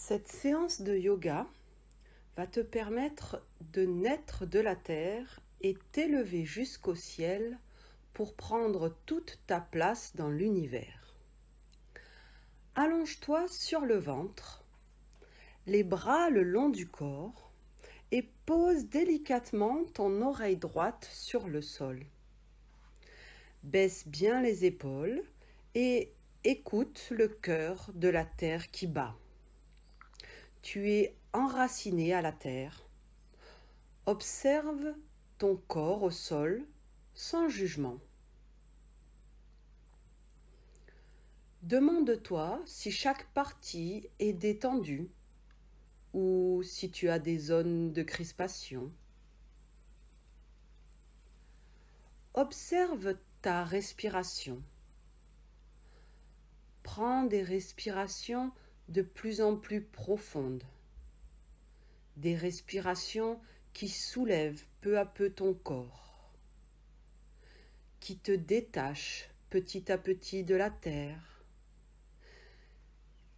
Cette séance de yoga va te permettre de naître de la terre et t'élever jusqu'au ciel pour prendre toute ta place dans l'univers. Allonge-toi sur le ventre, les bras le long du corps et pose délicatement ton oreille droite sur le sol. Baisse bien les épaules et écoute le cœur de la terre qui bat. Tu es enraciné à la terre. Observe ton corps au sol sans jugement. Demande-toi si chaque partie est détendue ou si tu as des zones de crispation. Observe ta respiration. Prends des respirations de plus en plus profondes. Des respirations qui soulèvent peu à peu ton corps, qui te détachent petit à petit de la terre,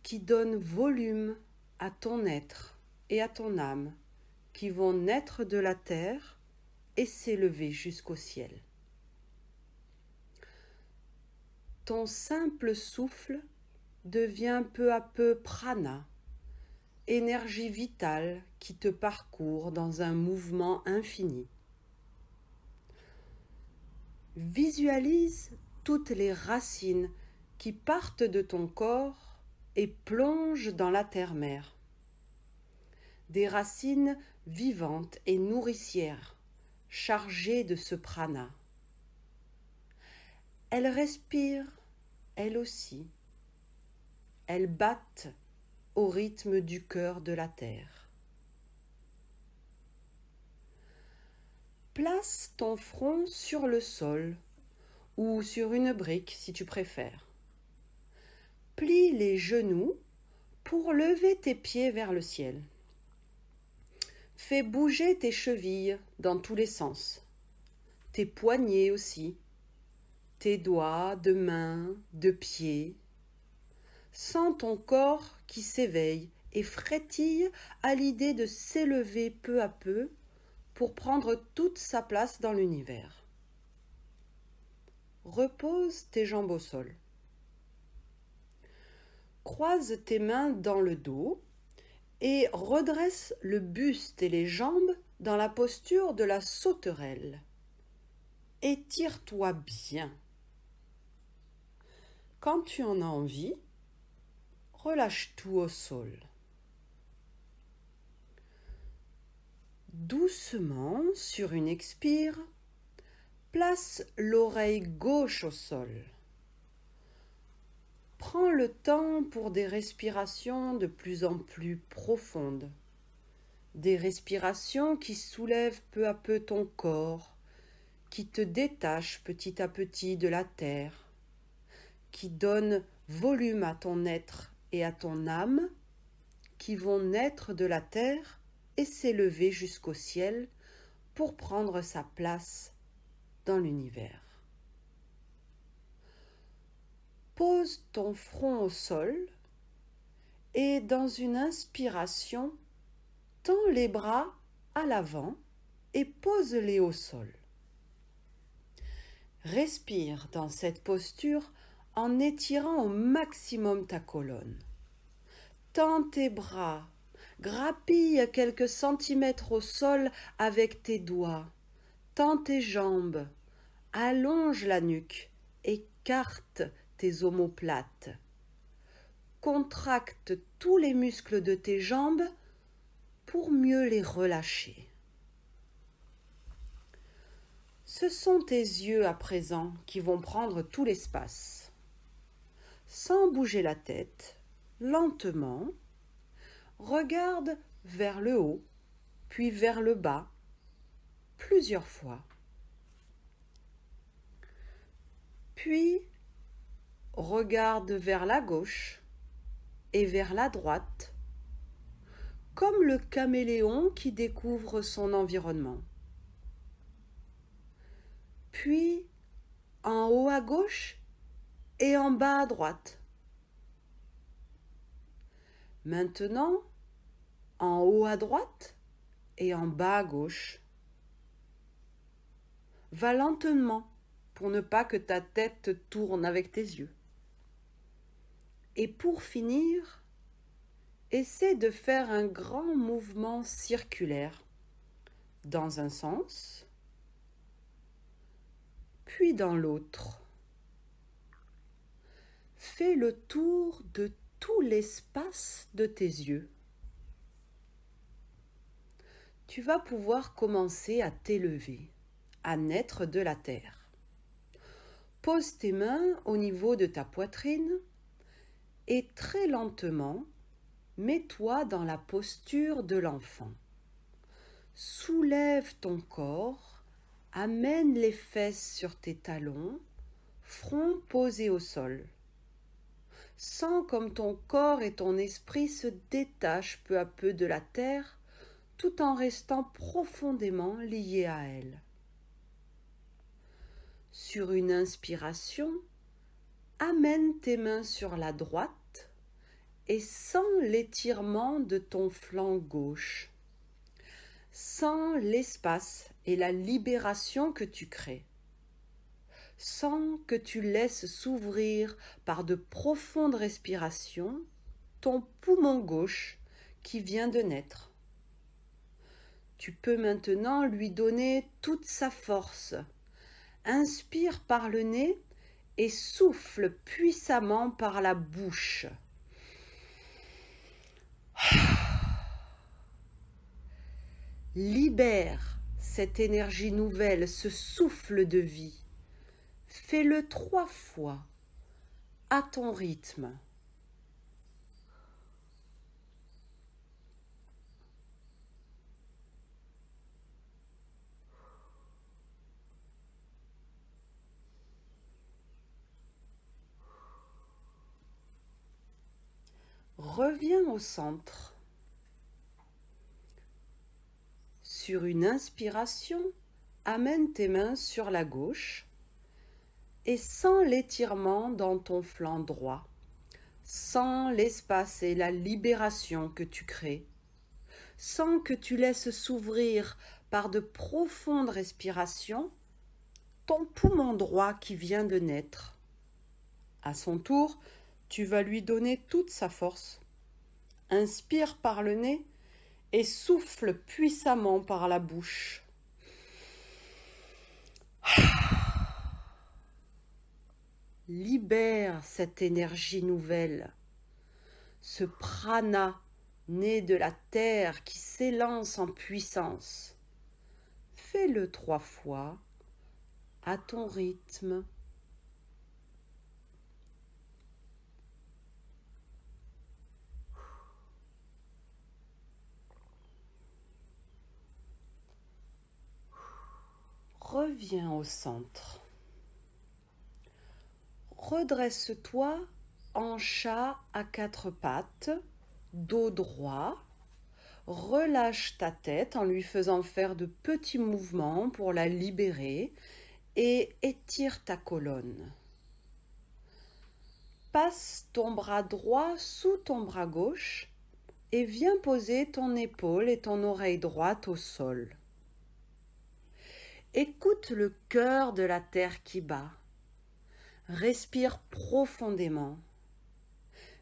qui donnent volume à ton être et à ton âme, qui vont naître de la terre et s'élever jusqu'au ciel. Ton simple souffle devient peu à peu prana, énergie vitale qui te parcourt dans un mouvement infini. Visualise toutes les racines qui partent de ton corps et plongent dans la terre-mère. Des racines vivantes et nourricières, chargées de ce prana. Elles respirent, elles aussi. Elles battent au rythme du cœur de la terre. Place ton front sur le sol ou sur une brique si tu préfères. Plie les genoux pour lever tes pieds vers le ciel. Fais bouger tes chevilles dans tous les sens, tes poignets aussi, tes doigts de main, de pied. Sens ton corps qui s'éveille et frétille à l'idée de s'élever peu à peu pour prendre toute sa place dans l'univers. Repose tes jambes au sol. Croise tes mains dans le dos et redresse le buste et les jambes dans la posture de la sauterelle. Étire-toi bien. Quand tu en as envie, relâche tout au sol. Doucement, sur une expire, place l'oreille gauche au sol. Prends le temps pour des respirations de plus en plus profondes. Des respirations qui soulèvent peu à peu ton corps, qui te détachent petit à petit de la terre, qui donnent volume à ton être et à ton âme, qui vont naître de la terre et s'élever jusqu'au ciel pour prendre sa place dans l'univers. Pose ton front au sol et dans une inspiration, tends les bras à l'avant et pose-les au sol. Respire dans cette posture en étirant au maximum ta colonne. Tends tes bras, grappille quelques centimètres au sol avec tes doigts. Tends tes jambes, allonge la nuque, écarte tes omoplates. Contracte tous les muscles de tes jambes pour mieux les relâcher. Ce sont tes yeux à présent qui vont prendre tout l'espace. Sans bouger la tête, lentement, regarde vers le haut, puis vers le bas, plusieurs fois. Puis, regarde vers la gauche et vers la droite, comme le caméléon qui découvre son environnement. Puis, en haut à gauche et en bas à droite. Maintenant, en haut à droite et en bas à gauche. Va lentement pour ne pas que ta tête tourne avec tes yeux. Et pour finir, essaie de faire un grand mouvement circulaire dans un sens, puis dans l'autre. Fais le tour de tout l'espace de tes yeux. Tu vas pouvoir commencer à t'élever, à naître de la terre. Pose tes mains au niveau de ta poitrine et très lentement, mets-toi dans la posture de l'enfant. Soulève ton corps, amène les fesses sur tes talons, front posé au sol. Sens comme ton corps et ton esprit se détachent peu à peu de la terre, tout en restant profondément liés à elle. Sur une inspiration, amène tes mains sur la droite et sens l'étirement de ton flanc gauche. Sens l'espace et la libération que tu crées. Sens que tu laisses s'ouvrir par de profondes respirations ton poumon gauche qui vient de naître. Tu peux maintenant lui donner toute sa force. Inspire par le nez et souffle puissamment par la bouche. Libère cette énergie nouvelle, ce souffle de vie. Fais-le 3 fois, à ton rythme. Reviens au centre. Sur une inspiration, amène tes mains sur la gauche et sens l'étirement dans ton flanc droit. Sens l'espace et la libération que tu crées. Sens que tu laisses s'ouvrir par de profondes respirations ton poumon droit qui vient de naître. À son tour, tu vas lui donner toute sa force. Inspire par le nez et souffle puissamment par la bouche. Libère cette énergie nouvelle, ce prana né de la terre qui s'élance en puissance. Fais-le 3 fois, à ton rythme. Reviens au centre. Redresse-toi en chat à 4 pattes, dos droit. Relâche ta tête en lui faisant faire de petits mouvements pour la libérer et étire ta colonne. Passe ton bras droit sous ton bras gauche et viens poser ton épaule et ton oreille droite au sol. Écoute le cœur de la terre qui bat. Respire profondément.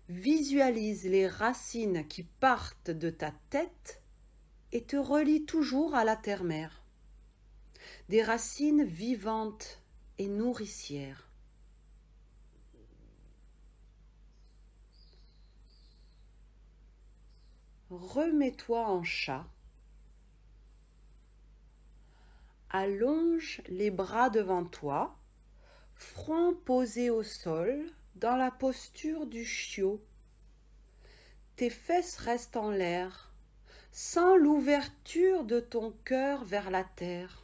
Visualise les racines qui partent de ta tête et te relient toujours à la terre-mère. Des racines vivantes et nourricières. Remets-toi en chat. Allonge les bras devant toi, front posé au sol, dans la posture du chiot. Tes fesses restent en l'air, sans l'ouverture de ton cœur vers la terre.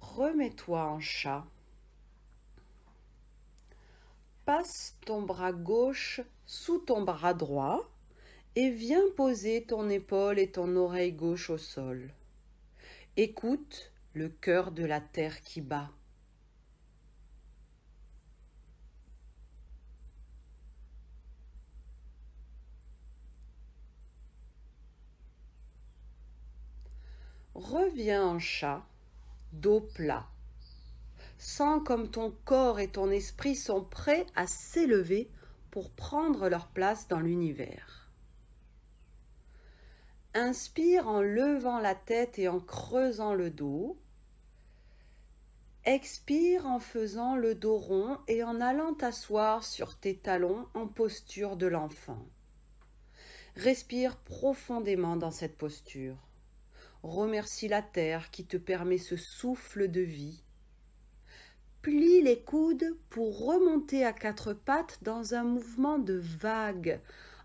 Remets-toi en chat. Passe ton bras gauche sous ton bras droit et viens poser ton épaule et ton oreille gauche au sol. Écoute le cœur de la terre qui bat. Reviens en chat, dos plat. Sens comme ton corps et ton esprit sont prêts à s'élever pour prendre leur place dans l'univers. Inspire en levant la tête et en creusant le dos. Expire en faisant le dos rond et en allant t'asseoir sur tes talons en posture de l'enfant. Respire profondément dans cette posture. Remercie la terre qui te permet ce souffle de vie. Plie les coudes pour remonter à quatre pattes dans un mouvement de vague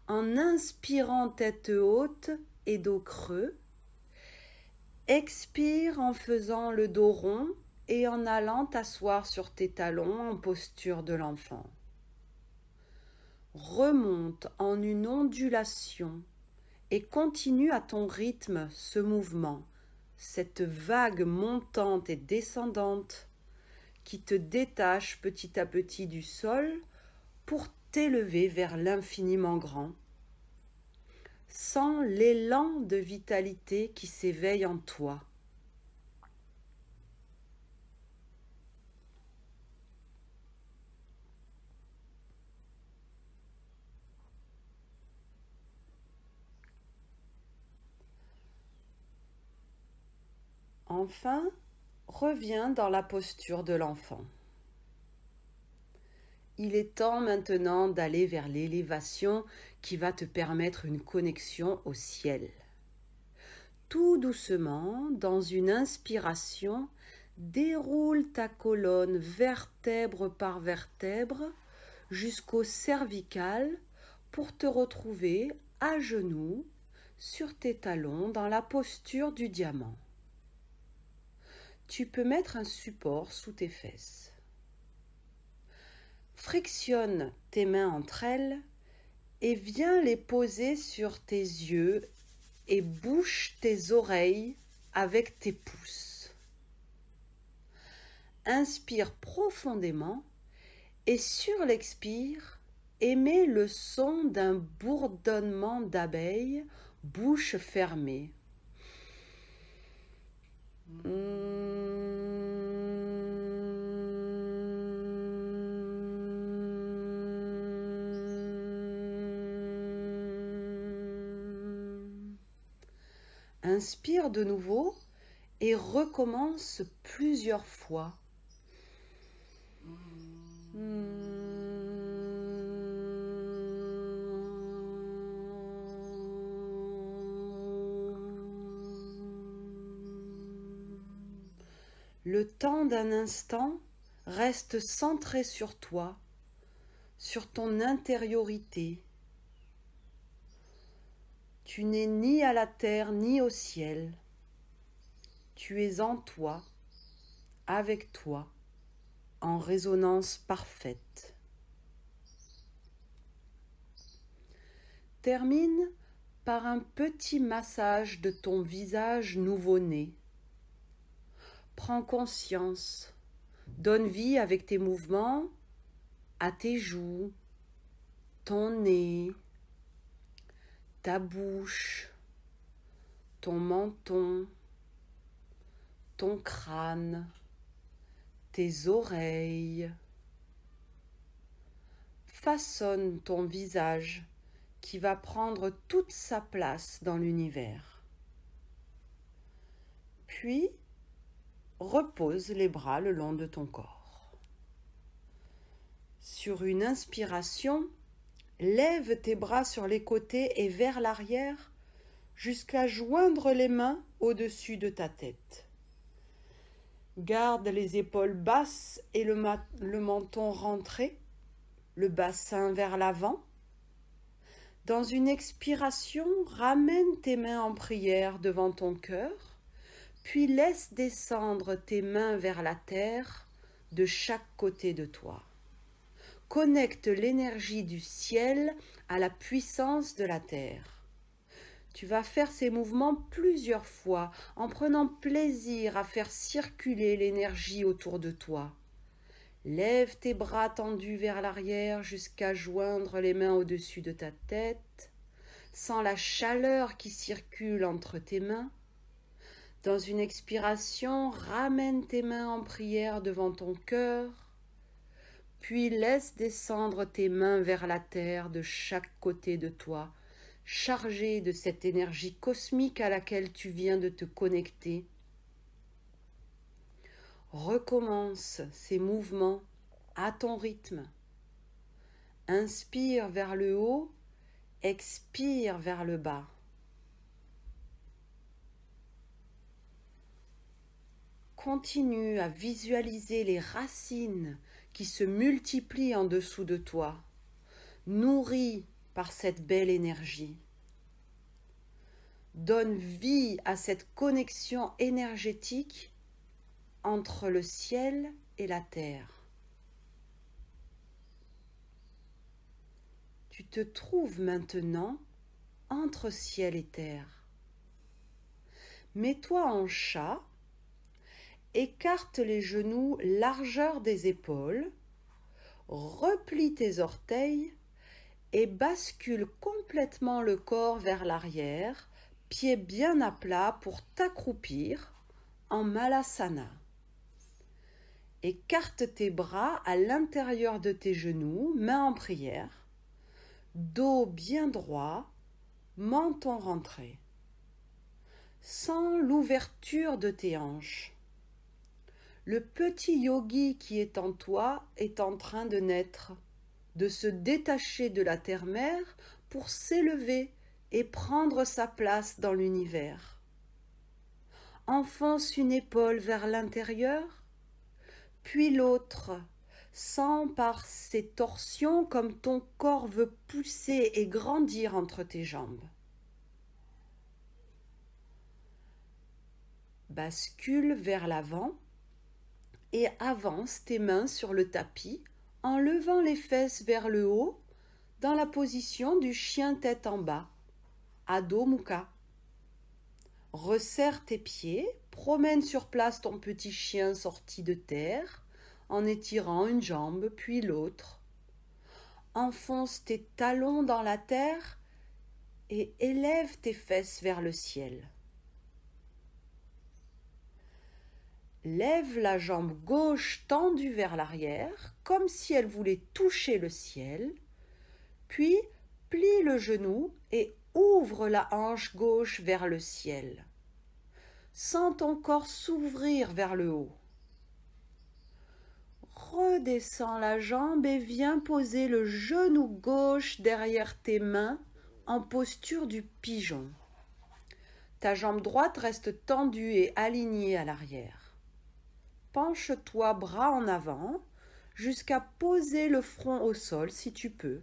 en inspirant tête haute et dos creux. Expire en faisant le dos rond et en allant t'asseoir sur tes talons en posture de l'enfant. Remonte en une ondulation et continue à ton rythme ce mouvement, cette vague montante et descendante qui te détache petit à petit du sol pour t'élever vers l'infiniment grand. Sens l'élan de vitalité qui s'éveille en toi. Enfin, reviens dans la posture de l'enfant. Il est temps maintenant d'aller vers l'élévation qui va te permettre une connexion au ciel. Tout doucement, dans une inspiration, déroule ta colonne vertèbre par vertèbre jusqu'au cervical pour te retrouver à genoux sur tes talons dans la posture du diamant. Tu peux mettre un support sous tes fesses. Frictionne tes mains entre elles et viens les poser sur tes yeux et bouche tes oreilles avec tes pouces. Inspire profondément et sur l'expire, émets le son d'un bourdonnement d'abeilles, bouche fermée. Inspire de nouveau et recommence plusieurs fois. Le temps d'un instant reste centré sur toi, sur ton intériorité. Tu n'es ni à la terre ni au ciel. Tu es en toi, avec toi, en résonance parfaite. Termine par un petit massage de ton visage nouveau-né. Prends conscience, donne vie avec tes mouvements à tes joues, ton nez, ta bouche, ton menton, ton crâne, tes oreilles. Façonne ton visage qui va prendre toute sa place dans l'univers. Puis, repose les bras le long de ton corps. Sur une inspiration, lève tes bras sur les côtés et vers l'arrière jusqu'à joindre les mains au-dessus de ta tête. Garde les épaules basses et le menton rentré, le bassin vers l'avant. Dans une expiration, ramène tes mains en prière devant ton cœur, puis laisse descendre tes mains vers la terre de chaque côté de toi. Connecte l'énergie du ciel à la puissance de la terre. Tu vas faire ces mouvements plusieurs fois en prenant plaisir à faire circuler l'énergie autour de toi. Lève tes bras tendus vers l'arrière jusqu'à joindre les mains au-dessus de ta tête. Sens la chaleur qui circule entre tes mains. Dans une expiration, ramène tes mains en prière devant ton cœur, puis laisse descendre tes mains vers la terre de chaque côté de toi, chargée de cette énergie cosmique à laquelle tu viens de te connecter. Recommence ces mouvements à ton rythme. Inspire vers le haut, expire vers le bas. Continue à visualiser les racines qui se multiplient en dessous de toi, nourries par cette belle énergie. Donne vie à cette connexion énergétique entre le ciel et la terre. Tu te trouves maintenant entre ciel et terre. Mets-toi en chat. Écarte les genoux largeur des épaules, replie tes orteils et bascule complètement le corps vers l'arrière, pieds bien à plat pour t'accroupir en Malasana. Écarte tes bras à l'intérieur de tes genoux, mains en prière, dos bien droit, menton rentré. Sens l'ouverture de tes hanches. Le petit yogi qui est en toi est en train de naître, de se détacher de la terre-mère pour s'élever et prendre sa place dans l'univers. Enfonce une épaule vers l'intérieur, puis l'autre. Sens par ces torsions comme ton corps veut pousser et grandir entre tes jambes. Bascule vers l'avant et avance tes mains sur le tapis en levant les fesses vers le haut dans la position du chien tête en bas, Adho Mukha. Resserre tes pieds, promène sur place ton petit chien sorti de terre en étirant une jambe puis l'autre. Enfonce tes talons dans la terre et élève tes fesses vers le ciel. Lève la jambe gauche tendue vers l'arrière, comme si elle voulait toucher le ciel, puis plie le genou et ouvre la hanche gauche vers le ciel. Sens ton corps s'ouvrir vers le haut. Redescends la jambe et viens poser le genou gauche derrière tes mains en posture du pigeon. Ta jambe droite reste tendue et alignée à l'arrière. Penche-toi bras en avant jusqu'à poser le front au sol si tu peux.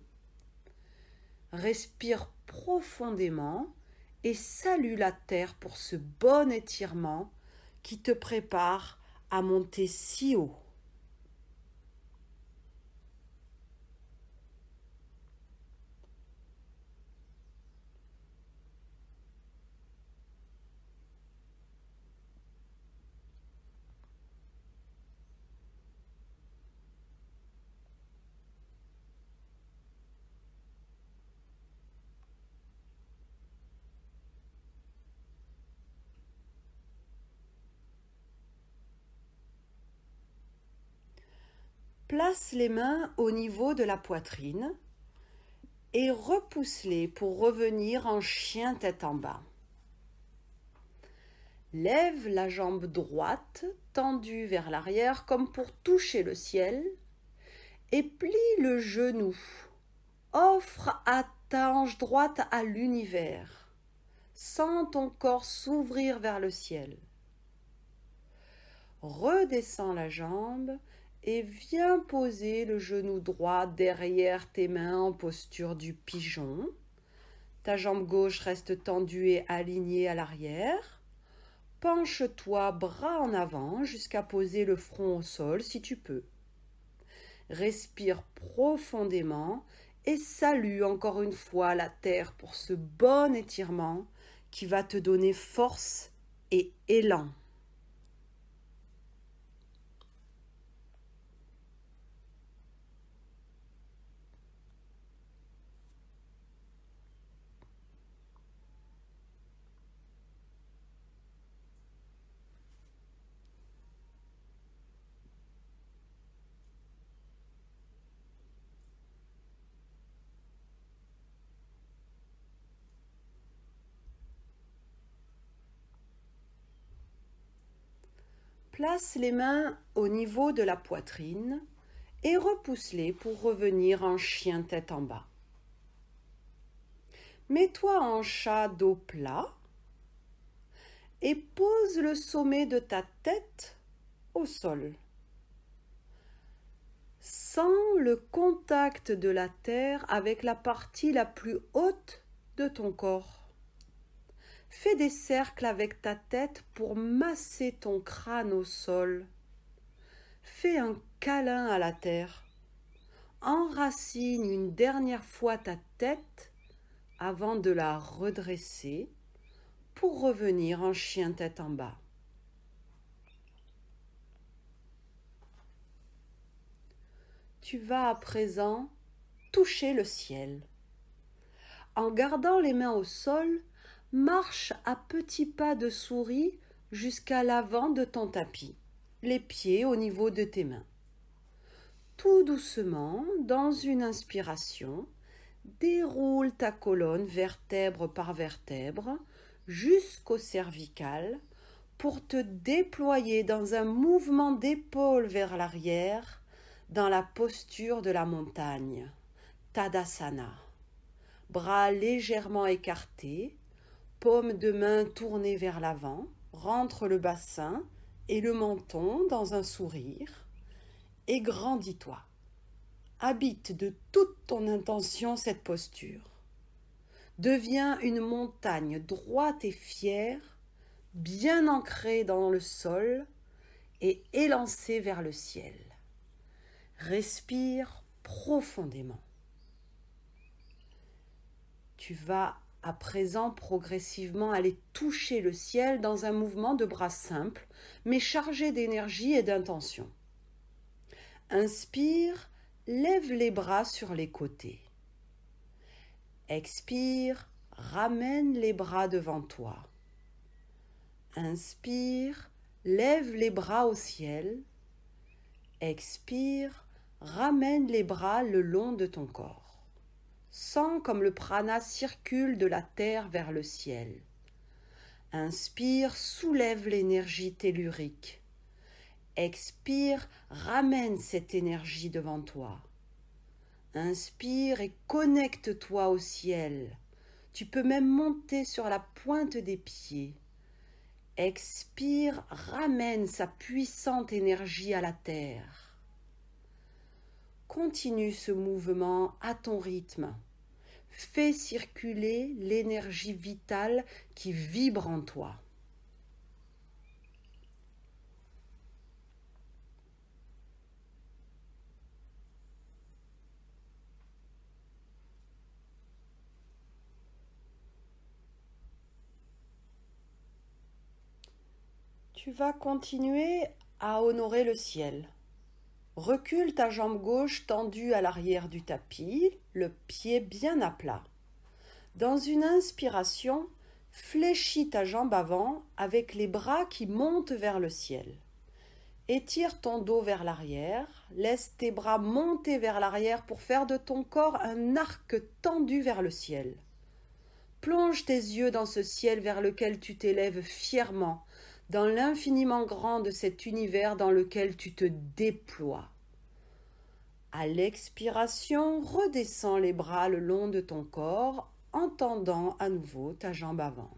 Respire profondément et salue la terre pour ce bon étirement qui te prépare à monter si haut. Place les mains au niveau de la poitrine et repousse-les pour revenir en chien tête en bas. Lève la jambe droite tendue vers l'arrière comme pour toucher le ciel et plie le genou. Offre à ta hanche droite à l'univers. Sens ton corps s'ouvrir vers le ciel. Redescends la jambe et viens poser le genou droit derrière tes mains en posture du pigeon. Ta jambe gauche reste tendue et alignée à l'arrière. Penche-toi bras en avant jusqu'à poser le front au sol si tu peux. Respire profondément et salue encore une fois la terre pour ce bon étirement qui va te donner force et élan. Place les mains au niveau de la poitrine et repousse-les pour revenir en chien tête en bas. Mets-toi en chat dos plat et pose le sommet de ta tête au sol. Sens le contact de la terre avec la partie la plus haute de ton corps. Fais des cercles avec ta tête pour masser ton crâne au sol. Fais un câlin à la terre. Enracine une dernière fois ta tête avant de la redresser pour revenir en chien tête en bas. Tu vas à présent toucher le ciel. En gardant les mains au sol, marche à petits pas de souris jusqu'à l'avant de ton tapis, les pieds au niveau de tes mains. Tout doucement, dans une inspiration, déroule ta colonne vertèbre par vertèbre jusqu'au cervical pour te déployer dans un mouvement d'épaule vers l'arrière dans la posture de la montagne, Tadasana. Bras légèrement écartés, paume de main tournée vers l'avant, rentre le bassin et le menton dans un sourire et grandis-toi. Habite de toute ton intention cette posture. Deviens une montagne droite et fière, bien ancrée dans le sol et élancée vers le ciel. Respire profondément. Tu vas à présent progressivement aller toucher le ciel dans un mouvement de bras simple, mais chargé d'énergie et d'intention. Inspire, lève les bras sur les côtés. Expire, ramène les bras devant toi. Inspire, lève les bras au ciel. Expire, ramène les bras le long de ton corps. Sens comme le prana circule de la terre vers le ciel. Inspire, soulève l'énergie tellurique. Expire, ramène cette énergie devant toi. Inspire et connecte-toi au ciel. Tu peux même monter sur la pointe des pieds. Expire, ramène sa puissante énergie à la terre. Continue ce mouvement à ton rythme. Fais circuler l'énergie vitale qui vibre en toi. Tu vas continuer à honorer le ciel. Recule ta jambe gauche tendue à l'arrière du tapis, le pied bien à plat. Dans une inspiration, fléchis ta jambe avant avec les bras qui montent vers le ciel. Étire ton dos vers l'arrière, laisse tes bras monter vers l'arrière pour faire de ton corps un arc tendu vers le ciel. Plonge tes yeux dans ce ciel vers lequel tu t'élèves fièrement, dans l'infiniment grand de cet univers dans lequel tu te déploies. À l'expiration, redescends les bras le long de ton corps en tendant à nouveau ta jambe avant.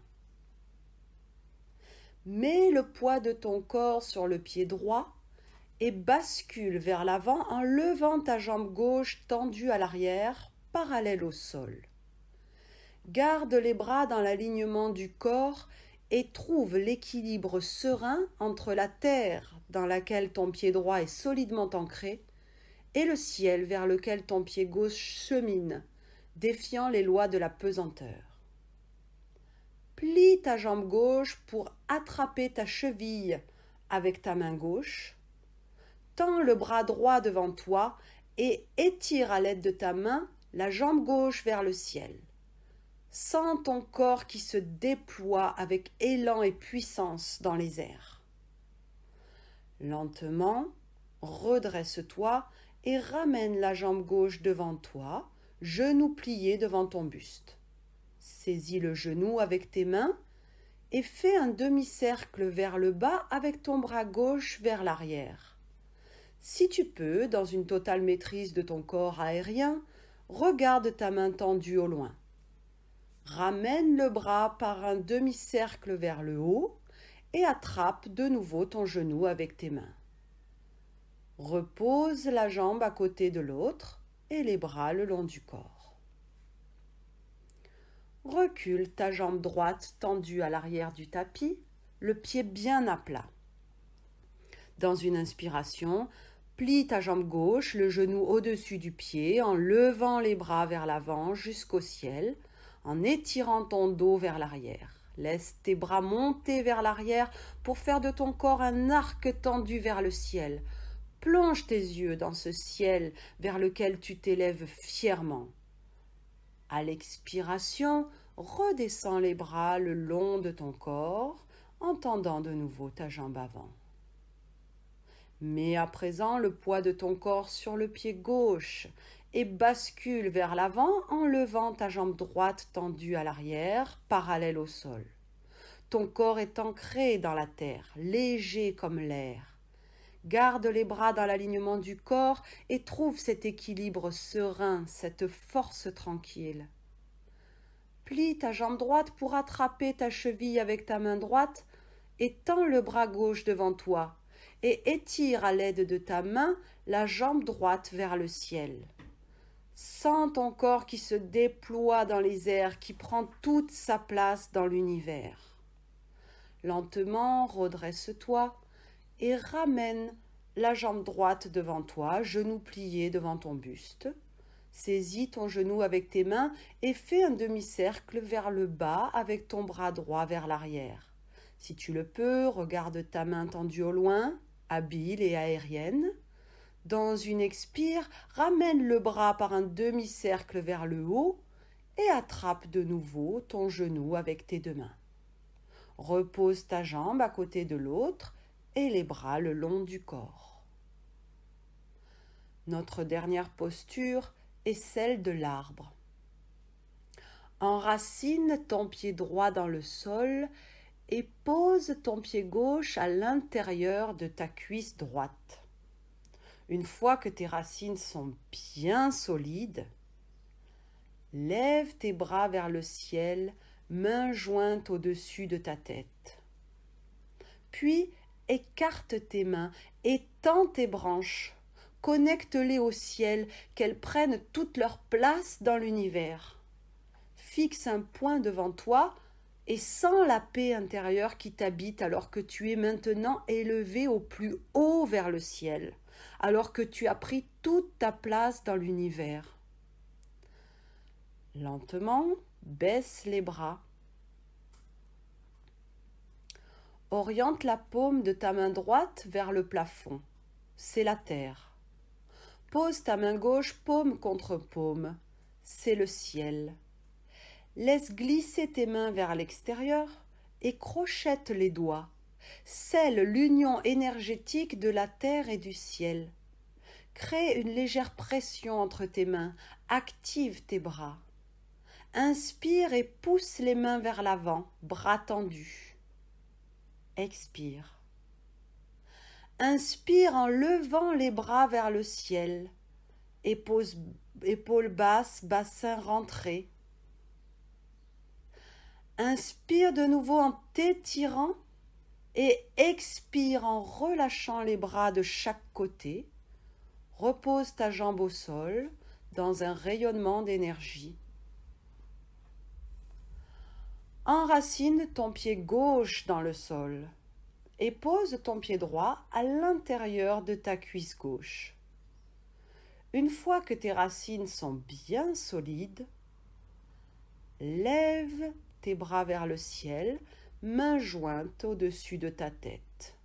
Mets le poids de ton corps sur le pied droit et bascule vers l'avant en levant ta jambe gauche tendue à l'arrière, parallèle au sol. Garde les bras dans l'alignement du corps et trouve l'équilibre serein entre la terre dans laquelle ton pied droit est solidement ancré et le ciel vers lequel ton pied gauche chemine, défiant les lois de la pesanteur. plie ta jambe gauche pour attraper ta cheville avec ta main gauche. Tends le bras droit devant toi et étire à l'aide de ta main la jambe gauche vers le ciel. Sens ton corps qui se déploie avec élan et puissance dans les airs. Lentement, redresse-toi et ramène la jambe gauche devant toi, genou plié devant ton buste. Saisis le genou avec tes mains et fais un demi-cercle vers le bas avec ton bras gauche vers l'arrière. Si tu peux, dans une totale maîtrise de ton corps aérien, regarde ta main tendue au loin. Ramène le bras par un demi-cercle vers le haut et attrape de nouveau ton genou avec tes mains. Repose la jambe à côté de l'autre et les bras le long du corps. Recule ta jambe droite tendue à l'arrière du tapis, le pied bien à plat. Dans une inspiration, plie ta jambe gauche, le genou au-dessus du pied, en levant les bras vers l'avant jusqu'au ciel, en étirant ton dos vers l'arrière. Laisse tes bras monter vers l'arrière pour faire de ton corps un arc tendu vers le ciel. Plonge tes yeux dans ce ciel vers lequel tu t'élèves fièrement. À l'expiration, redescends les bras le long de ton corps en tendant de nouveau ta jambe avant. Mets à présent le poids de ton corps sur le pied gauche et bascule vers l'avant en levant ta jambe droite tendue à l'arrière, parallèle au sol. Ton corps est ancré dans la terre, léger comme l'air. Garde les bras dans l'alignement du corps et trouve cet équilibre serein, cette force tranquille. Plie ta jambe droite pour attraper ta cheville avec ta main droite et tends le bras gauche devant toi et étire à l'aide de ta main la jambe droite vers le ciel. Sens ton corps qui se déploie dans les airs, qui prend toute sa place dans l'univers. Lentement, redresse-toi et ramène la jambe droite devant toi, genou plié devant ton buste. Saisis ton genou avec tes mains et fais un demi-cercle vers le bas avec ton bras droit vers l'arrière. Si tu le peux, regarde ta main tendue au loin, habile et aérienne. Dans une expire, ramène le bras par un demi-cercle vers le haut et attrape de nouveau ton genou avec tes deux mains. Repose ta jambe à côté de l'autre et les bras le long du corps. Notre dernière posture est celle de l'arbre. Enracine ton pied droit dans le sol et pose ton pied gauche à l'intérieur de ta cuisse droite. Une fois que tes racines sont bien solides, lève tes bras vers le ciel, mains jointes au-dessus de ta tête. Puis, écarte tes mains et tends tes branches. Connecte-les au ciel, qu'elles prennent toute leur place dans l'univers. Fixe un point devant toi et sens la paix intérieure qui t'habite alors que tu es maintenant élevé au plus haut vers le ciel, alors que tu as pris toute ta place dans l'univers. Lentement, baisse les bras. Oriente la paume de ta main droite vers le plafond. C'est la terre. Pose ta main gauche paume contre paume. C'est le ciel. Laisse glisser tes mains vers l'extérieur et crochette les doigts. Scelle l'union énergétique de la terre et du ciel. Crée une légère pression entre tes mains. Active tes bras. Inspire et pousse les mains vers l'avant, bras tendus. Expire. Inspire en levant les bras vers le ciel. Épaules basses, bassin rentré. Inspire de nouveau en t'étirant et expire en relâchant les bras de chaque côté. Repose ta jambe au sol dans un rayonnement d'énergie. Enracine ton pied gauche dans le sol et pose ton pied droit à l'intérieur de ta cuisse gauche. Une fois que tes racines sont bien solides, lève tes bras vers le ciel, mains jointes au-dessus de ta tête.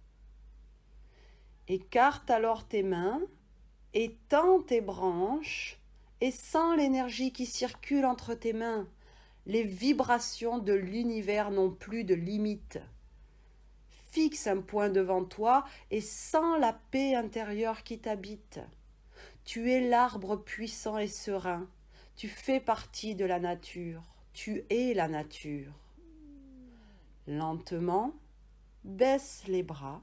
Écarte alors tes mains, étends tes branches et sens l'énergie qui circule entre tes mains. Les vibrations de l'univers n'ont plus de limite. Fixe un point devant toi et sens la paix intérieure qui t'habite. Tu es l'arbre puissant et serein. Tu fais partie de la nature. Tu es la nature. Lentement, baisse les bras.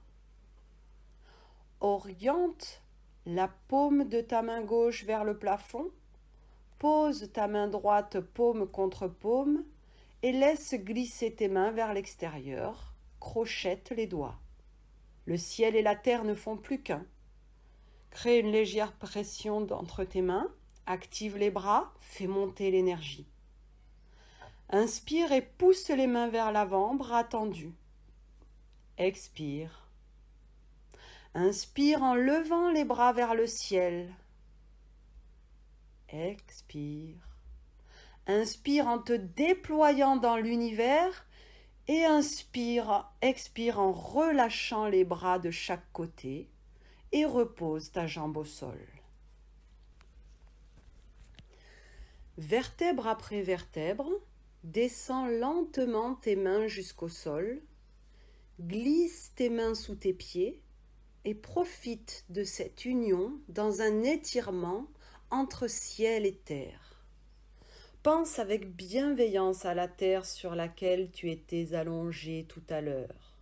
Oriente la paume de ta main gauche vers le plafond. Pose ta main droite paume contre paume et laisse glisser tes mains vers l'extérieur. Crochette les doigts. Le ciel et la terre ne font plus qu'un. Crée une légère pression entre tes mains. Active les bras, fais monter l'énergie. Inspire et pousse les mains vers l'avant, bras tendus. Expire. Inspire en levant les bras vers le ciel. Expire. Inspire en te déployant dans l'univers et expire en relâchant les bras de chaque côté et repose ta jambe au sol. Vertèbre après vertèbre, descends lentement tes mains jusqu'au sol, glisse tes mains sous tes pieds et profite de cette union dans un étirement entre ciel et terre. Pense avec bienveillance à la terre sur laquelle tu étais allongé tout à l'heure.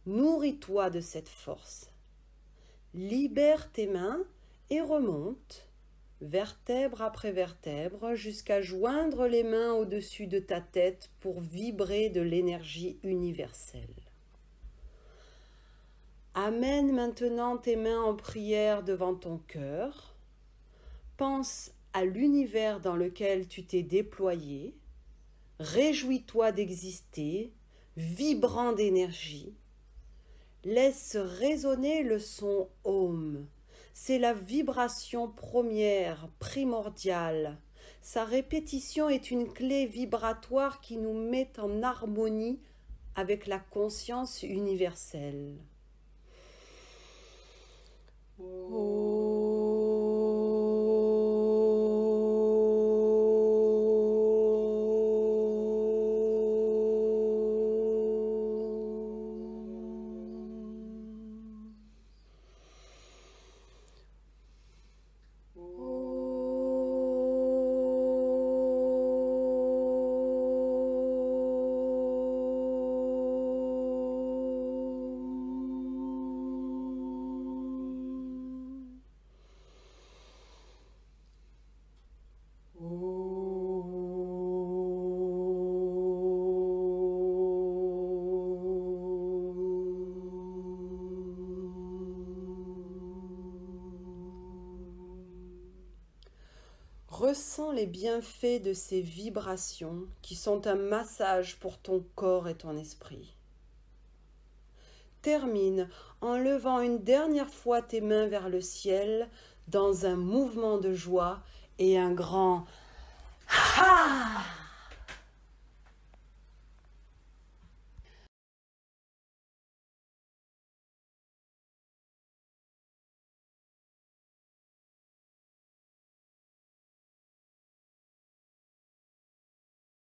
Nourris-toi de cette force. Libère tes mains et remonte, vertèbre après vertèbre, jusqu'à joindre les mains au-dessus de ta tête pour vibrer de l'énergie universelle. Amène maintenant tes mains en prière devant ton cœur. Pense à l'univers dans lequel tu t'es déployé. Réjouis-toi d'exister, vibrant d'énergie. Laisse résonner le son Om. C'est la vibration première, primordiale. Sa répétition est une clé vibratoire qui nous met en harmonie avec la conscience universelle. Ressens les bienfaits de ces vibrations qui sont un massage pour ton corps et ton esprit. Termine en levant une dernière fois tes mains vers le ciel dans un mouvement de joie et un grand « Ha »